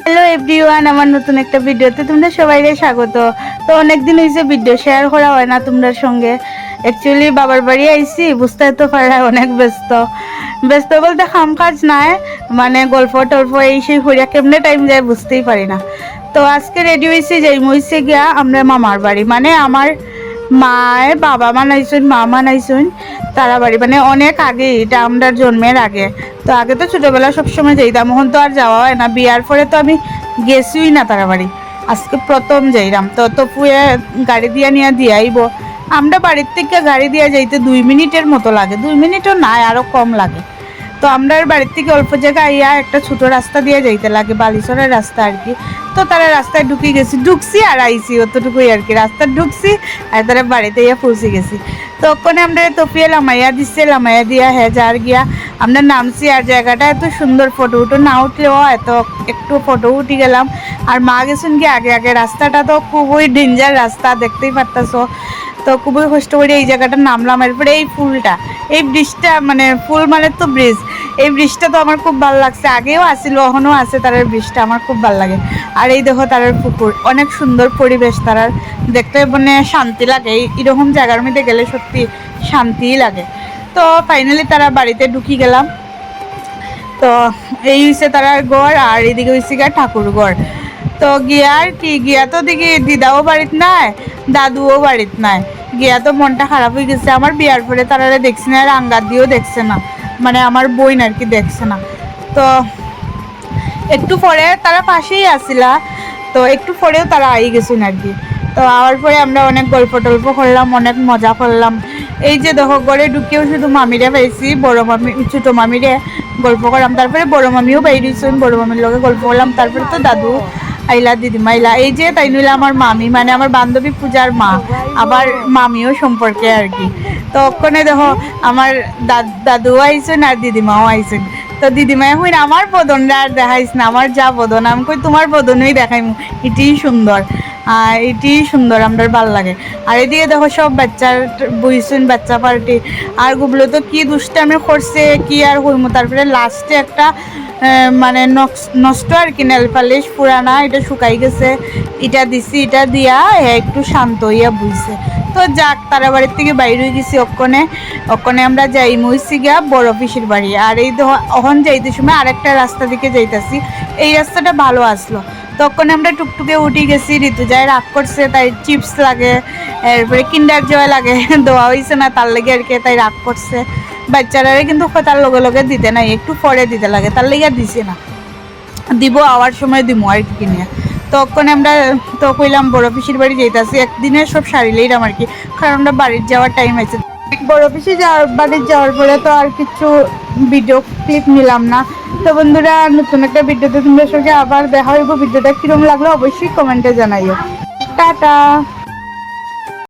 Hello everyone, আমার নতুন একটা ভিডিওতে তোমরা সবাইকে স্বাগত। তো অনেকদিন হয়েছে ভিডিও শেয়ার করা হয় না তোমাদের সঙ্গে। অ্যাকচুয়ালি বাবার বাড়ি আইছি, বুঝতে তো পারা অনেক ব্যস্ত ব্যস্ত বলতে কাম কাজ নাই, মানে গল্প টল্প এই সেই হইয়া কেমনে টাইম যায় বুঝতেই পারি না। তো আজকে রেডি হয়েছি, যাই মইছে গিয়া আমরা মামার বাড়ি, মানে আমার মায় বাবা মানাইছেন, মা মানাইছেন তারা বাড়ি, মানে অনেক আগে, এটা আমার জন্মের আগে। তো আগে তো ছোটোবেলা সবসময় যাইতাম, এখন তো আর যাওয়া হয় না। বিয়ার পরে তো আমি গেছিই না তারা বাড়ি, আজকে প্রথম যাইলাম। তো তপুয়ে গাড়ি দিয়া নিয়ে দিয়ে আইব। আমরা বাড়ির থেকে গাড়ি দিয়া যাইতে 2 মিনিটের মতো লাগে, 2 মিনিটও নাই, আরও কম লাগে। তো আমরা বাড়ির থেকে অল্প জায়গায় আইয়া একটা ছোটো রাস্তা দিয়ে যাইতে লাগে, বালিচরের রাস্তা আর কি। তো তারা রাস্তায় ঢুকছি আর আইসি, অতটুকুই আর কি। রাস্তা ঢুকছি আর তারা বাড়িতে ইয়া পৌঁছে গেছি। তো ওখানে আমরা তপিয়ে লামাইয়া দিচ্ছে, লামাইয়া দিয়া যার গিয়া আমরা নামছি। আর জায়গাটা এত সুন্দর, ফটো উটো না উঠলেও এত একটু ফটো উঠে গেলাম। আর মা গেছেন কি আগে আগে। রাস্তাটা তো খুবই ডেঞ্জার রাস্তা, দেখতেই পারতাছো। তো খুবই কষ্ট করে এই জায়গাটা নামলাম। এরপরে এই ফুলটা, এই ব্রিজটা, মানে ফুল মানে তো ব্রিজ, এই ব্রিজটা তো আমার খুব ভালো লাগছে। আগেও আসিল, এখনও আছে তারার ব্রিজটা, আমার খুব ভালো লাগে। আর এই দেখো তারার পুকুর, অনেক সুন্দর পরিবেশ তারার, দেখতে মানে শান্তি লাগে। এরকম জায়গার মধ্যে গেলে সত্যি শান্তিই লাগে। তো ফাইনালি তারা বাড়িতে ঢুকি গেলাম। তো এই হচ্ছে তারার গড়, আর এদিকে হচ্ছে গিয়া ঠাকুর গড়। তো গিয়া আর কি, গিয়া তো দেখি দিদাও বাড়িত নাই, দাদুও বাড়িত নাই। গিয়া তো মনটা খারাপ হয়ে গেছে। আমার বিয়ার পরে তারা দেখছে না, আর আঙ্গার দিয়েও দেখছে না, মানে আমার বইন আর কি দেখছে না। তো একটু পরে তারা পাশেই আসিলা, তো একটু পরেও তারা আই গেছেন আর কি। তো আওয়ার পরে আমরা অনেক গল্প টল্প করলাম, অনেক মজা করলাম। এই যে দেখো গড়ে ঢুকেও শুধু মামিরে পাইছি, বড় মামি ছোটো মামিরে গল্প করলাম। তারপরে বড় মামিও বাইরেছেন, বড় মামির লগে গল্প করলাম। তারপরে তো দাদু আইলা, দিদিমা আইলা। এই যে তাই নইলে আমার মামি, মানে আমার বান্ধবী পূজার মা, আবার মামিও সম্পর্কে আর কি। তো ওখানে দেখো আমার দাদুও আইছেন আর দিদিমাও আইছেন। তো দিদিমা এখন আমার বদনটা আর দেখাইস না, আমার যা বদন, আমি কই তোমার বদনই দেখাইমু, এটিই সুন্দর, এটিই সুন্দর, আমার ভাল লাগে। আর এদিকে দেখো সব বাচ্চার বইছেন, বাচ্চা পার্টি। আর গুলো তো কি দুষ্টামি করছে, কি আর হইমু। তারপরে লাস্টে একটা মানে নষ্ট আর কি, নেল পালিশ পুরানা, এটা শুকাই গেছে, এটা দিছি, এটা দিয়া একটু শান্ত হইয়া বুঝছে। তো যাক, তারা বাড়ির থেকে বাইরে হয়ে গেছি। ওখানে আমরা যাই মইছি গিয়া বড় পিসির বাড়ি। আর এই ওখান যাইতে সময় আরেকটা রাস্তা দিকে যাইতাছি, এই রাস্তাটা ভালো আসলো। তখন আমরা টুকটুকে উঠে গেছি। ঋতু যায় রাগ করছে, তাই চিপস লাগে, এরপরে কিন্ডার জয় লাগে, দেওয়া হয়েছে না তার লেগে আর কি, তাই রাগ করছে। বাচ্চারা কিন্তু তার লগে লগে দিতে নাই, একটু পরে দিতে লাগে, তার লেগে দিছে না, দিব আওয়ার সময় দিব আর কি কিনিয়া। তখন আমরা তো কইলাম বড় পিসির বাড়ি যাইতাছি, একদিনে সব সারিলেইরাম আর কি, কারণ আমরা বাড়ির যাওয়ার টাইম আছে। বড় পিসি বাড়ির যাওয়ার পরে তো আর কিছু ভিডিও ক্লিপ নিলাম না। তো বন্ধুরা, নতুন একটা ভিডিওতে তোমাদের সঙ্গে আবার দেখা হইব। ভিডিওটা কিরকম লাগলো অবশ্যই কমেন্টে জানাইও। টাটা।